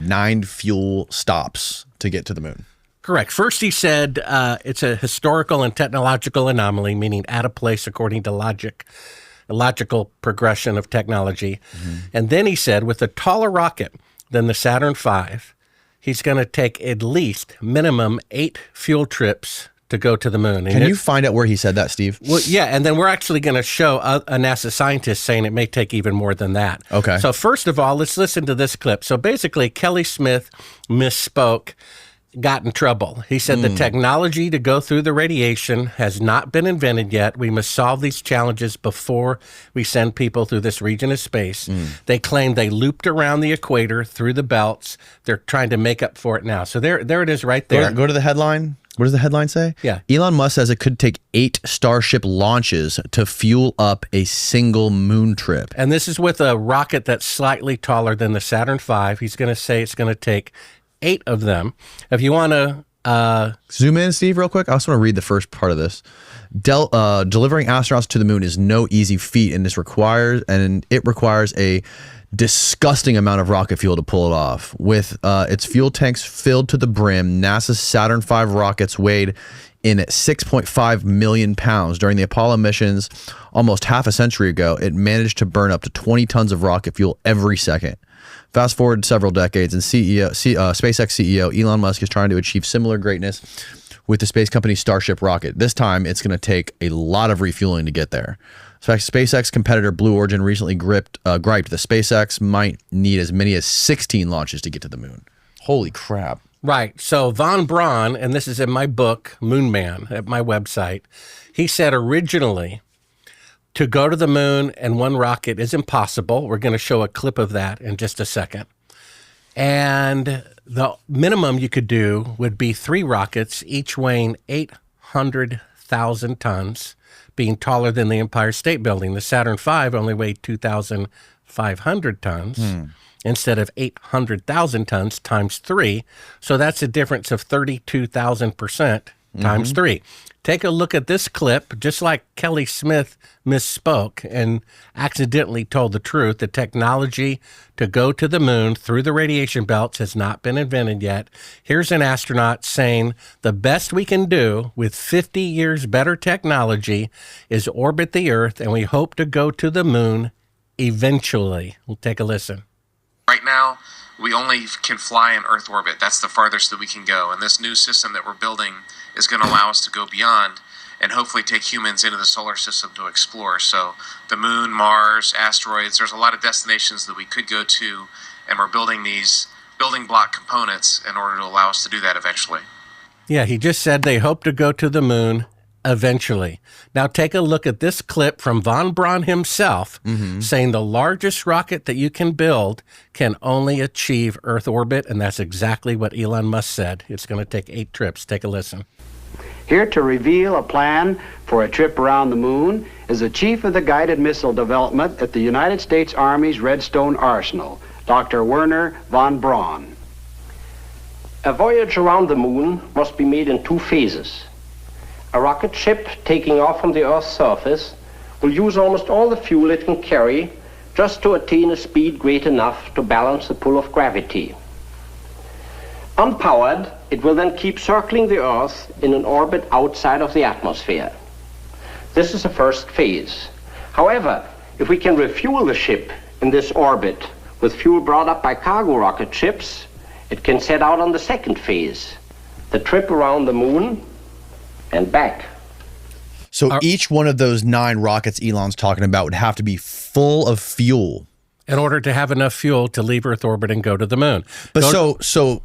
9 fuel stops to get to the moon. Correct. First, he said it's a historical and technological anomaly, meaning out of place according to logical progression of technology. Mm-hmm. And then he said with a taller rocket than the Saturn V, he's going to take at least minimum 8 fuel trips to go to the moon. Can you find out where he said that, Steve? Well, yeah, and then we're actually going to show a NASA scientist saying it may take even more than that. Okay. So first of all, let's listen to this clip. So basically, Kelly Smith misspoke, got in trouble. He said the technology to go through the radiation has not been invented yet. We must solve these challenges before we send people through this region of space. They claim they looped around the equator through the belts. They're trying to make up for it now. So there it is right there. Go to the headline. What does the headline say? Yeah. Elon Musk says it could take 8 Starship launches to fuel up a single moon trip. And this is with a rocket that's slightly taller than the Saturn V. He's going to say it's going to take 8 of them. If you want to zoom in, Steve, real quick. I also want to read the first part of this. Delivering astronauts to the moon is no easy feat, and it requires a disgusting amount of rocket fuel to pull it off. With its fuel tanks filled to the brim, NASA's Saturn V rockets weighed in at 6.5 million pounds. During the Apollo missions almost half a century ago, it managed to burn up to 20 tons of rocket fuel every second. Fast forward several decades, and SpaceX CEO Elon Musk is trying to achieve similar greatness with the space company Starship rocket. This time, it's going to take a lot of refueling to get there. In fact, SpaceX competitor Blue Origin recently griped that SpaceX might need as many as 16 launches to get to the moon. Holy crap. Right. So Von Braun, and this is in my book, Moon Man, at my website, he said originally to go to the moon and one rocket is impossible. We're going to show a clip of that in just a second. And the minimum you could do would be 3 rockets, each weighing 800,000 tons, being taller than the Empire State Building. The Saturn V only weighed 2,500 tons instead of 800,000 tons times 3. So that's a difference of 32,000% times 3. Take a look at this clip. Just like Kelly Smith misspoke and accidentally told the truth, the technology to go to the moon through the radiation belts has not been invented yet. Here's an astronaut saying the best we can do with 50 years better technology is orbit the Earth, and we hope to go to the moon eventually. We'll take a listen. Right now, we only can fly in Earth orbit. That's the farthest that we can go. And this new system that we're building is going to allow us to go beyond and hopefully take humans into the solar system to explore. So the moon, Mars, asteroids, there's a lot of destinations that we could go to, and we're building these building block components in order to allow us to do that eventually. Yeah, he just said they hope to go to the moon eventually. Now take a look at this clip from Von Braun himself saying the largest rocket that you can build can only achieve Earth orbit, and that's exactly what Elon Musk said. It's going to take 8 trips. Take a listen. Here to reveal a plan for a trip around the moon is the chief of the guided missile development at the United States Army's Redstone Arsenal, Dr. Werner von Braun. A voyage around the moon must be made in 2 phases. A rocket ship taking off from the Earth's surface will use almost all the fuel it can carry just to attain a speed great enough to balance the pull of gravity. Unpowered, it will then keep circling the Earth in an orbit outside of the atmosphere. This is the first phase. However, if we can refuel the ship in this orbit with fuel brought up by cargo rocket ships, it can set out on the second phase, the trip around the moon and back. So each one of those 9 rockets Elon's talking about would have to be full of fuel In order to have enough fuel to leave Earth orbit and go to the moon. But so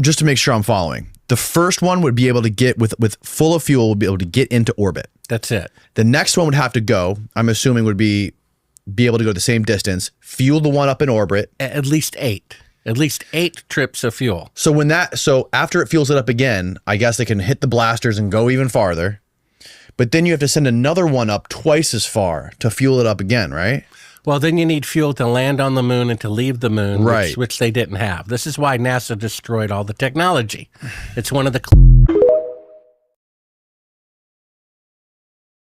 just to make sure I'm following, the first one would be able to get with full of fuel, would be able to get into orbit. That's it. The next one would have to go, I'm assuming would be able to go the same distance, fuel the one up in orbit. At least 8. At least 8 trips of fuel. So after it fuels it up again, I guess they can hit the blasters and go even farther. But then you have to send another one up twice as far to fuel it up again, right? Well, then you need fuel to land on the moon and to leave the moon, right, which they didn't have. This is why NASA destroyed all the technology. It's one of the